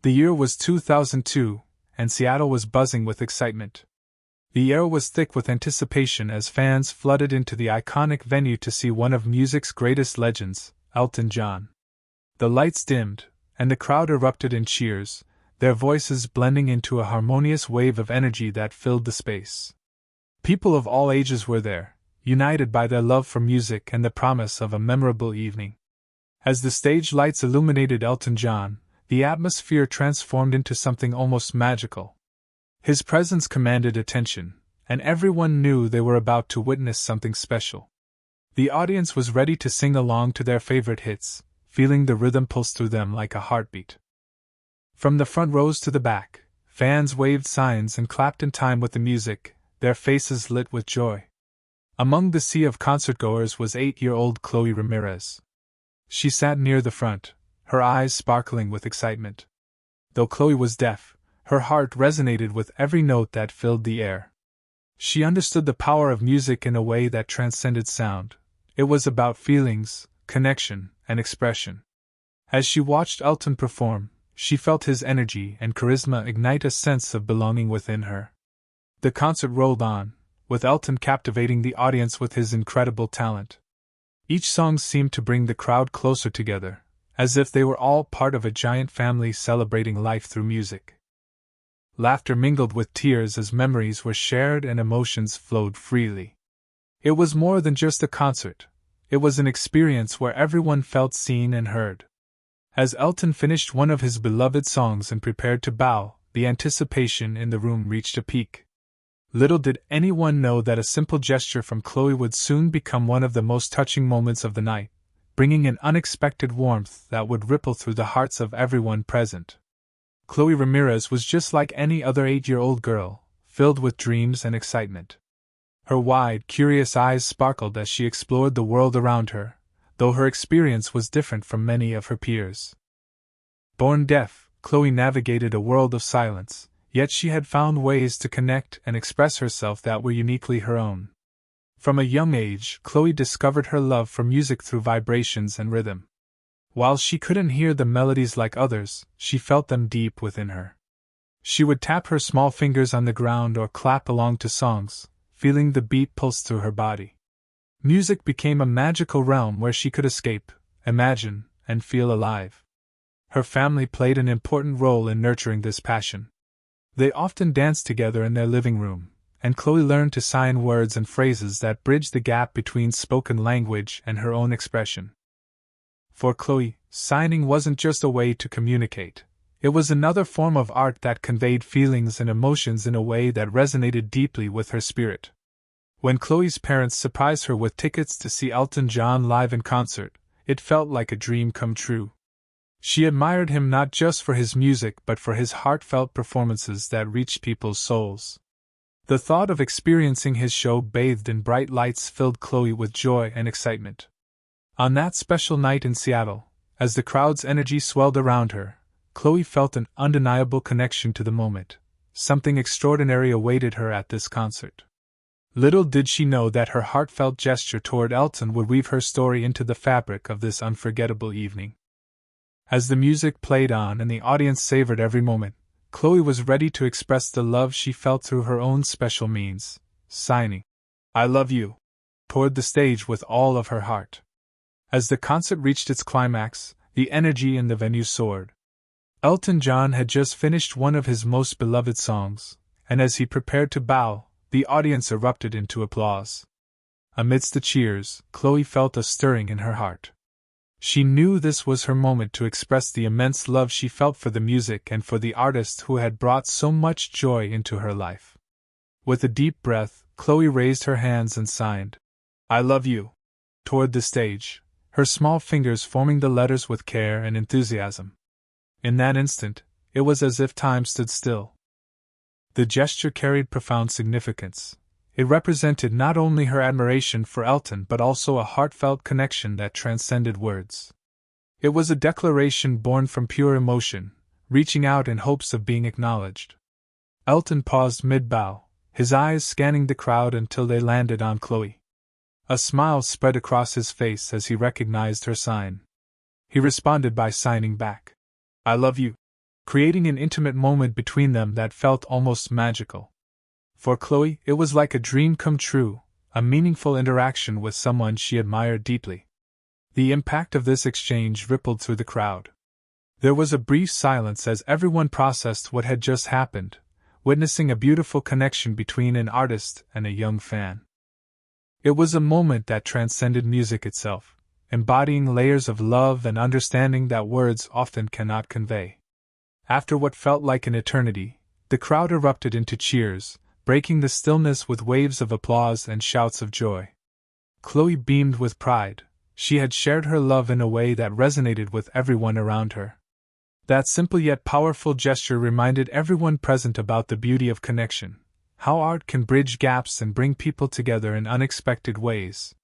The year was 2002, and Seattle was buzzing with excitement. The air was thick with anticipation as fans flooded into the iconic venue to see one of music's greatest legends, Elton John. The lights dimmed, and the crowd erupted in cheers, their voices blending into a harmonious wave of energy that filled the space. People of all ages were there, united by their love for music and the promise of a memorable evening. As the stage lights illuminated Elton John, the atmosphere transformed into something almost magical. His presence commanded attention, and everyone knew they were about to witness something special. The audience was ready to sing along to their favorite hits, feeling the rhythm pulse through them like a heartbeat. From the front rows to the back, fans waved signs and clapped in time with the music, their faces lit with joy. Among the sea of concertgoers was 8-year-old Chloe Ramirez. She sat near the front, her eyes sparkling with excitement. Though Chloe was deaf, her heart resonated with every note that filled the air. She understood the power of music in a way that transcended sound. It was about feelings, connection, and expression. As she watched Elton perform, she felt his energy and charisma ignite a sense of belonging within her. The concert rolled on, with Elton captivating the audience with his incredible talent. Each song seemed to bring the crowd closer together, as if they were all part of a giant family celebrating life through music. Laughter mingled with tears as memories were shared and emotions flowed freely. It was more than just a concert, it was an experience where everyone felt seen and heard. As Elton finished one of his beloved songs and prepared to bow, the anticipation in the room reached a peak. Little did anyone know that a simple gesture from Chloe would soon become one of the most touching moments of the night, bringing an unexpected warmth that would ripple through the hearts of everyone present. Chloe Ramirez was just like any other 8-year-old girl, filled with dreams and excitement. Her wide, curious eyes sparkled as she explored the world around her, though her experience was different from many of her peers. Born deaf, Chloe navigated a world of silence, yet she had found ways to connect and express herself that were uniquely her own. From a young age, Chloe discovered her love for music through vibrations and rhythm. While she couldn't hear the melodies like others, she felt them deep within her. She would tap her small fingers on the ground or clap along to songs, feeling the beat pulse through her body. Music became a magical realm where she could escape, imagine, and feel alive. Her family played an important role in nurturing this passion. They often danced together in their living room, and Chloe learned to sign words and phrases that bridged the gap between spoken language and her own expression. For Chloe, signing wasn't just a way to communicate. It was another form of art that conveyed feelings and emotions in a way that resonated deeply with her spirit. When Chloe's parents surprised her with tickets to see Elton John live in concert, it felt like a dream come true. She admired him not just for his music but for his heartfelt performances that reached people's souls. The thought of experiencing his show bathed in bright lights filled Chloe with joy and excitement. On that special night in Seattle, as the crowd's energy swelled around her, Chloe felt an undeniable connection to the moment. Something extraordinary awaited her at this concert. Little did she know that her heartfelt gesture toward Elton would weave her story into the fabric of this unforgettable evening. As the music played on and the audience savored every moment, Chloe was ready to express the love she felt through her own special means, signing, "I love you," toward the stage with all of her heart. As the concert reached its climax, the energy in the venue soared. Elton John had just finished one of his most beloved songs, and as he prepared to bow, the audience erupted into applause. Amidst the cheers, Chloe felt a stirring in her heart. She knew this was her moment to express the immense love she felt for the music and for the artist who had brought so much joy into her life. With a deep breath, Chloe raised her hands and signed, "I love you," toward the stage, her small fingers forming the letters with care and enthusiasm. In that instant, it was as if time stood still. The gesture carried profound significance. It represented not only her admiration for Elton but also a heartfelt connection that transcended words. It was a declaration born from pure emotion, reaching out in hopes of being acknowledged. Elton paused mid-bow, his eyes scanning the crowd until they landed on Chloe. A smile spread across his face as he recognized her sign. He responded by signing back, "I love you," creating an intimate moment between them that felt almost magical. For Chloe, it was like a dream come true, a meaningful interaction with someone she admired deeply. The impact of this exchange rippled through the crowd. There was a brief silence as everyone processed what had just happened, witnessing a beautiful connection between an artist and a young fan. It was a moment that transcended music itself, embodying layers of love and understanding that words often cannot convey. After what felt like an eternity, the crowd erupted into cheers, breaking the stillness with waves of applause and shouts of joy. Chloe beamed with pride. She had shared her love in a way that resonated with everyone around her. That simple yet powerful gesture reminded everyone present about the beauty of connection, how art can bridge gaps and bring people together in unexpected ways.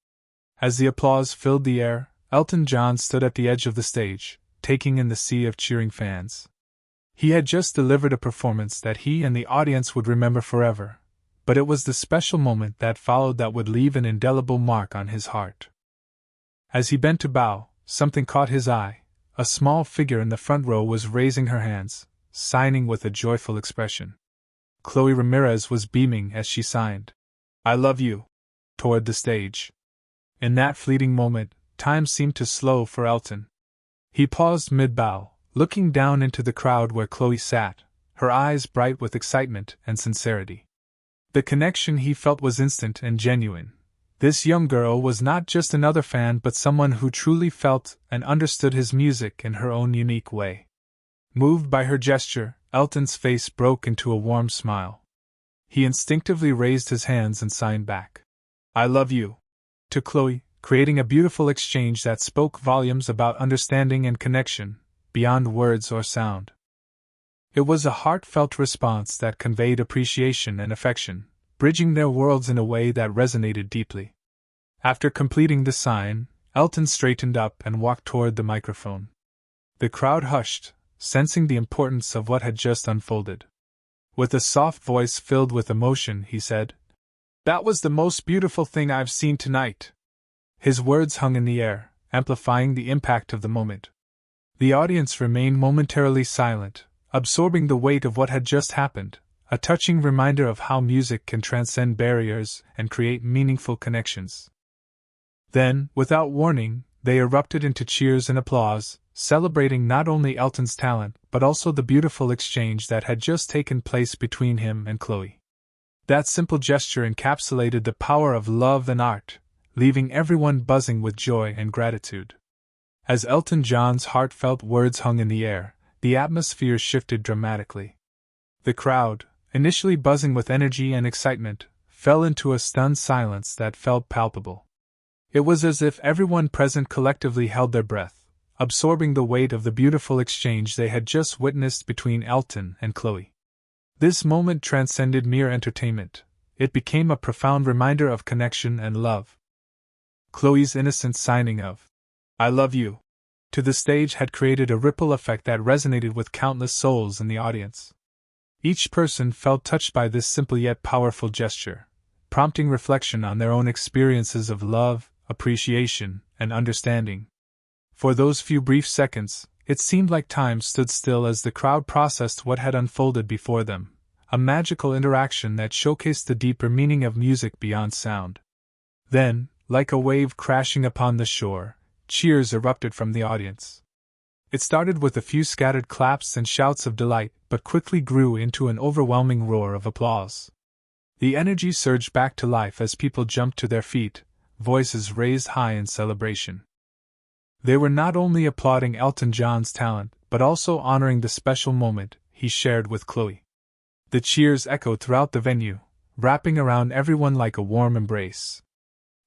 As the applause filled the air, Elton John stood at the edge of the stage, taking in the sea of cheering fans. He had just delivered a performance that he and the audience would remember forever, but it was the special moment that followed that would leave an indelible mark on his heart. As he bent to bow, something caught his eye. A small figure in the front row was raising her hands, signing with a joyful expression. Chloe Ramirez was beaming as she signed, "I love you," toward the stage. In that fleeting moment, time seemed to slow for Elton. He paused mid-bow, looking down into the crowd where Chloe sat, her eyes bright with excitement and sincerity. The connection he felt was instant and genuine. This young girl was not just another fan but someone who truly felt and understood his music in her own unique way. Moved by her gesture, Elton's face broke into a warm smile. He instinctively raised his hands and signed back, "I love you," to Chloe, creating a beautiful exchange that spoke volumes about understanding and connection, beyond words or sound. It was a heartfelt response that conveyed appreciation and affection, bridging their worlds in a way that resonated deeply. After completing the sign, Elton straightened up and walked toward the microphone. The crowd hushed, sensing the importance of what had just unfolded. With a soft voice filled with emotion, he said, "That was the most beautiful thing I've seen tonight." His words hung in the air, amplifying the impact of the moment. The audience remained momentarily silent, absorbing the weight of what had just happened, a touching reminder of how music can transcend barriers and create meaningful connections. Then, without warning, they erupted into cheers and applause, celebrating not only Elton's talent but also the beautiful exchange that had just taken place between him and Chloe. That simple gesture encapsulated the power of love and art, leaving everyone buzzing with joy and gratitude. As Elton John's heartfelt words hung in the air, the atmosphere shifted dramatically. The crowd, initially buzzing with energy and excitement, fell into a stunned silence that felt palpable. It was as if everyone present collectively held their breath, absorbing the weight of the beautiful exchange they had just witnessed between Elton and Chloe. This moment transcended mere entertainment. It became a profound reminder of connection and love. Chloe's innocent signing of, "I love you," to the stage had created a ripple effect that resonated with countless souls in the audience. Each person felt touched by this simple yet powerful gesture, prompting reflection on their own experiences of love, appreciation, and understanding. For those few brief seconds, it seemed like time stood still as the crowd processed what had unfolded before them, a magical interaction that showcased the deeper meaning of music beyond sound. Then, like a wave crashing upon the shore, cheers erupted from the audience. It started with a few scattered claps and shouts of delight, but quickly grew into an overwhelming roar of applause. The energy surged back to life as people jumped to their feet, voices raised high in celebration. They were not only applauding Elton John's talent, but also honoring the special moment he shared with Chloe. The cheers echoed throughout the venue, wrapping around everyone like a warm embrace.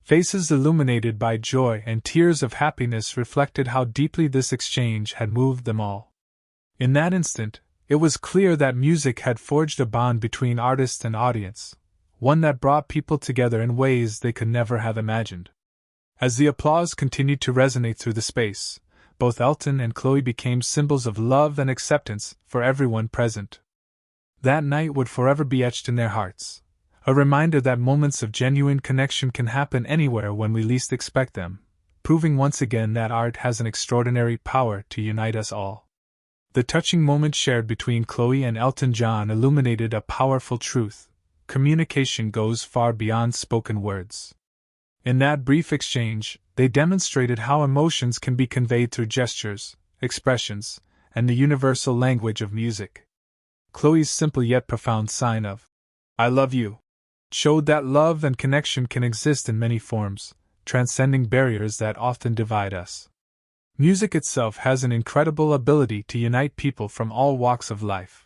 Faces illuminated by joy and tears of happiness reflected how deeply this exchange had moved them all. In that instant, it was clear that music had forged a bond between artist and audience, one that brought people together in ways they could never have imagined. As the applause continued to resonate through the space, both Elton and Chloe became symbols of love and acceptance for everyone present. That night would forever be etched in their hearts, a reminder that moments of genuine connection can happen anywhere when we least expect them, proving once again that art has an extraordinary power to unite us all. The touching moment shared between Chloe and Elton John illuminated a powerful truth: communication goes far beyond spoken words. In that brief exchange, they demonstrated how emotions can be conveyed through gestures, expressions, and the universal language of music. Chloe's simple yet profound sign of "I love you" showed that love and connection can exist in many forms, transcending barriers that often divide us. Music itself has an incredible ability to unite people from all walks of life.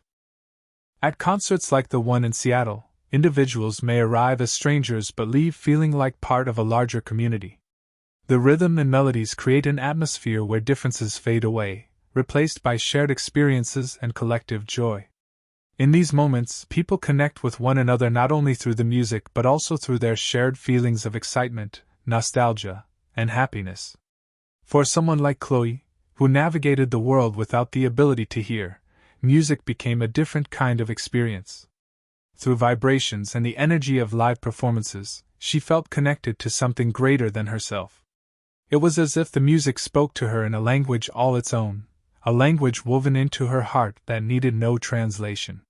At concerts like the one in Seattle, individuals may arrive as strangers but leave feeling like part of a larger community. The rhythm and melodies create an atmosphere where differences fade away, replaced by shared experiences and collective joy. In these moments, people connect with one another not only through the music but also through their shared feelings of excitement, nostalgia, and happiness. For someone like Chloe, who navigated the world without the ability to hear, music became a different kind of experience. Through vibrations and the energy of live performances, she felt connected to something greater than herself. It was as if the music spoke to her in a language all its own, a language woven into her heart that needed no translation.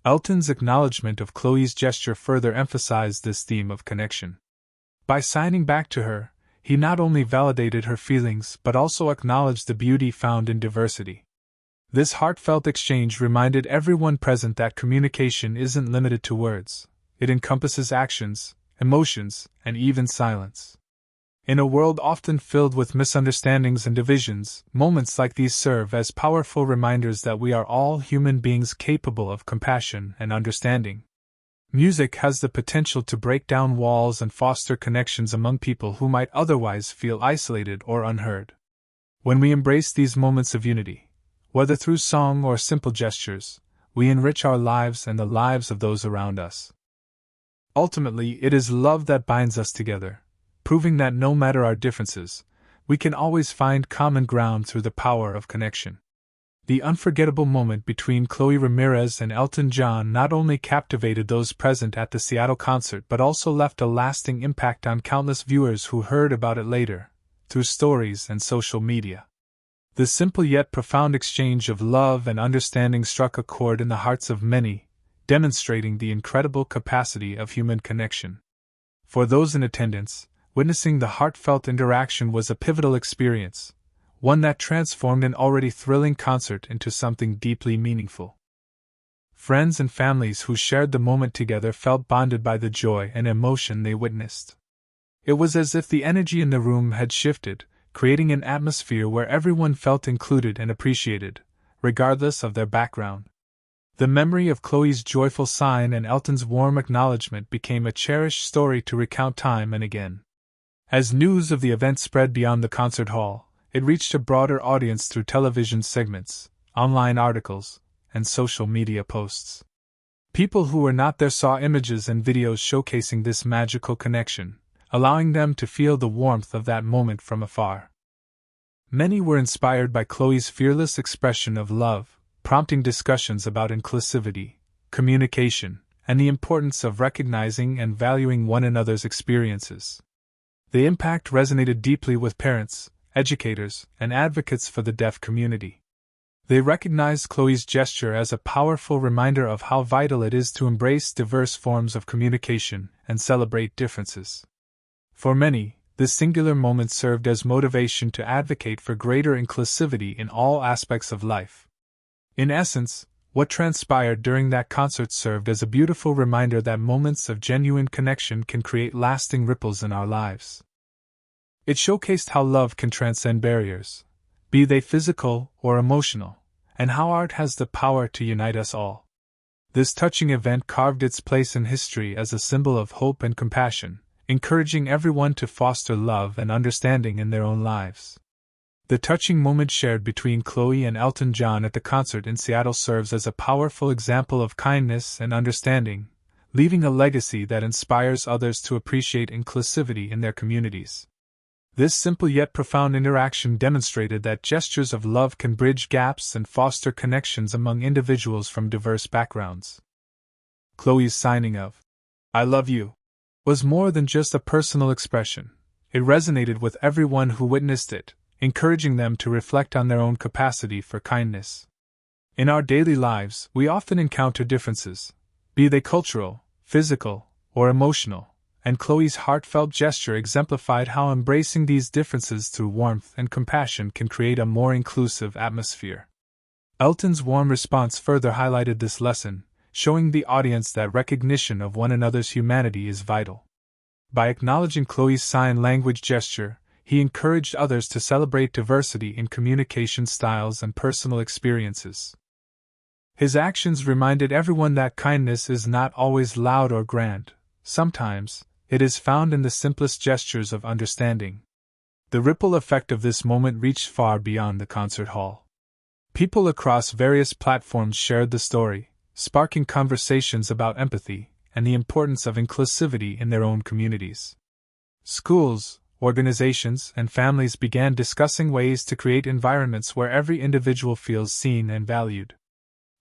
Elton's acknowledgement of Chloe's gesture further emphasized this theme of connection. By signing back to her, he not only validated her feelings but also acknowledged the beauty found in diversity. This heartfelt exchange reminded everyone present that communication isn't limited to words. It encompasses actions, emotions, and even silence. In a world often filled with misunderstandings and divisions, moments like these serve as powerful reminders that we are all human beings capable of compassion and understanding. Music has the potential to break down walls and foster connections among people who might otherwise feel isolated or unheard. When we embrace these moments of unity, whether through song or simple gestures, we enrich our lives and the lives of those around us. Ultimately, it is love that binds us together, proving that no matter our differences, we can always find common ground through the power of connection. The unforgettable moment between Chloe Ramirez and Elton John not only captivated those present at the Seattle concert but also left a lasting impact on countless viewers who heard about it later, through stories and social media. The simple yet profound exchange of love and understanding struck a chord in the hearts of many, demonstrating the incredible capacity of human connection. For those in attendance, witnessing the heartfelt interaction was a pivotal experience, one that transformed an already thrilling concert into something deeply meaningful. Friends and families who shared the moment together felt bonded by the joy and emotion they witnessed. It was as if the energy in the room had shifted, creating an atmosphere where everyone felt included and appreciated, regardless of their background. The memory of Chloe's joyful sign and Elton's warm acknowledgement became a cherished story to recount time and again. As news of the event spread beyond the concert hall, it reached a broader audience through television segments, online articles, and social media posts. People who were not there saw images and videos showcasing this magical connection, allowing them to feel the warmth of that moment from afar. Many were inspired by Chloe's fearless expression of love, prompting discussions about inclusivity, communication, and the importance of recognizing and valuing one another's experiences. The impact resonated deeply with parents, educators, and advocates for the deaf community. They recognized Chloe's gesture as a powerful reminder of how vital it is to embrace diverse forms of communication and celebrate differences. For many, this singular moment served as motivation to advocate for greater inclusivity in all aspects of life. In essence, what transpired during that concert served as a beautiful reminder that moments of genuine connection can create lasting ripples in our lives. It showcased how love can transcend barriers, be they physical or emotional, and how art has the power to unite us all. This touching event carved its place in history as a symbol of hope and compassion, encouraging everyone to foster love and understanding in their own lives. The touching moment shared between Chloe and Elton John at the concert in Seattle serves as a powerful example of kindness and understanding, leaving a legacy that inspires others to appreciate inclusivity in their communities. This simple yet profound interaction demonstrated that gestures of love can bridge gaps and foster connections among individuals from diverse backgrounds. Chloe's signing of "I love you" was more than just a personal expression. It resonated with everyone who witnessed it, encouraging them to reflect on their own capacity for kindness. In our daily lives, we often encounter differences, be they cultural, physical, or emotional, and Chloe's heartfelt gesture exemplified how embracing these differences through warmth and compassion can create a more inclusive atmosphere. Elton's warm response further highlighted this lesson, showing the audience that recognition of one another's humanity is vital. By acknowledging Chloe's sign language gesture, he encouraged others to celebrate diversity in communication styles and personal experiences. His actions reminded everyone that kindness is not always loud or grand. Sometimes, it is found in the simplest gestures of understanding. The ripple effect of this moment reached far beyond the concert hall. People across various platforms shared the story, sparking conversations about empathy and the importance of inclusivity in their own communities. Schools, organizations, and families began discussing ways to create environments where every individual feels seen and valued.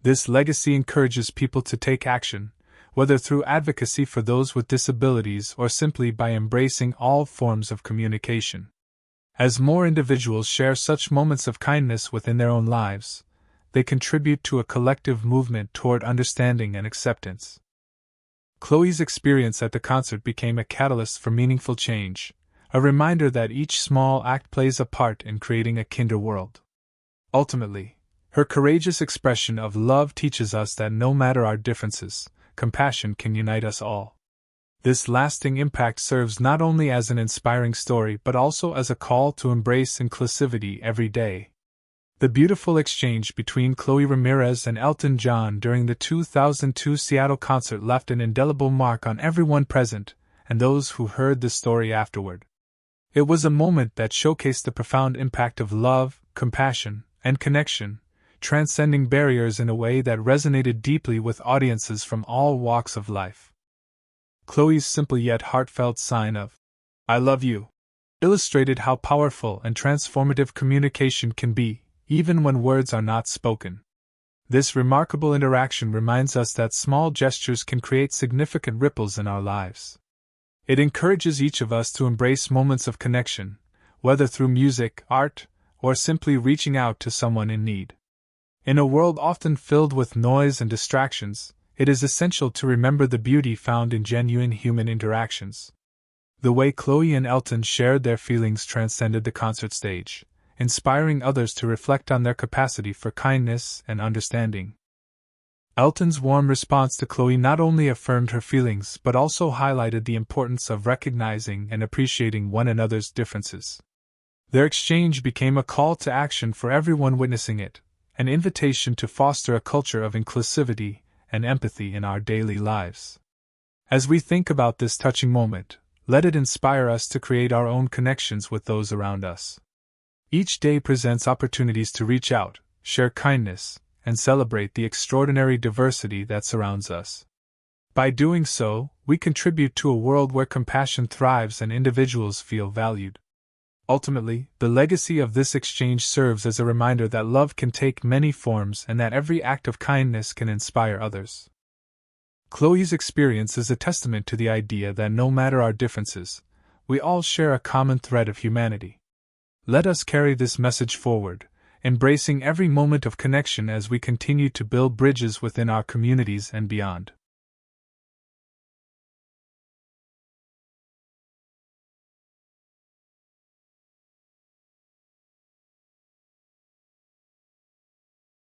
This legacy encourages people to take action, whether through advocacy for those with disabilities or simply by embracing all forms of communication. As more individuals share such moments of kindness within their own lives, they contribute to a collective movement toward understanding and acceptance. Chloe's experience at the concert became a catalyst for meaningful change, a reminder that each small act plays a part in creating a kinder world. Ultimately, her courageous expression of love teaches us that no matter our differences, compassion can unite us all. This lasting impact serves not only as an inspiring story but also as a call to embrace inclusivity every day. The beautiful exchange between Chloe Ramirez and Elton John during the 2002 Seattle concert left an indelible mark on everyone present and those who heard the story afterward. It was a moment that showcased the profound impact of love, compassion, and connection, transcending barriers in a way that resonated deeply with audiences from all walks of life. Chloe's simple yet heartfelt sign of, "I love you," illustrated how powerful and transformative communication can be, even when words are not spoken. This remarkable interaction reminds us that small gestures can create significant ripples in our lives. It encourages each of us to embrace moments of connection, whether through music, art, or simply reaching out to someone in need. In a world often filled with noise and distractions, it is essential to remember the beauty found in genuine human interactions. The way Chloe and Elton shared their feelings transcended the concert stage, inspiring others to reflect on their capacity for kindness and understanding. Elton's warm response to Chloe not only affirmed her feelings but also highlighted the importance of recognizing and appreciating one another's differences. Their exchange became a call to action for everyone witnessing it, an invitation to foster a culture of inclusivity and empathy in our daily lives. As we think about this touching moment, let it inspire us to create our own connections with those around us. Each day presents opportunities to reach out, share kindness, and celebrate the extraordinary diversity that surrounds us. By doing so, we contribute to a world where compassion thrives and individuals feel valued. Ultimately, the legacy of this exchange serves as a reminder that love can take many forms and that every act of kindness can inspire others. Chloe's experience is a testament to the idea that no matter our differences, we all share a common thread of humanity. Let us carry this message forward, embracing every moment of connection as we continue to build bridges within our communities and beyond.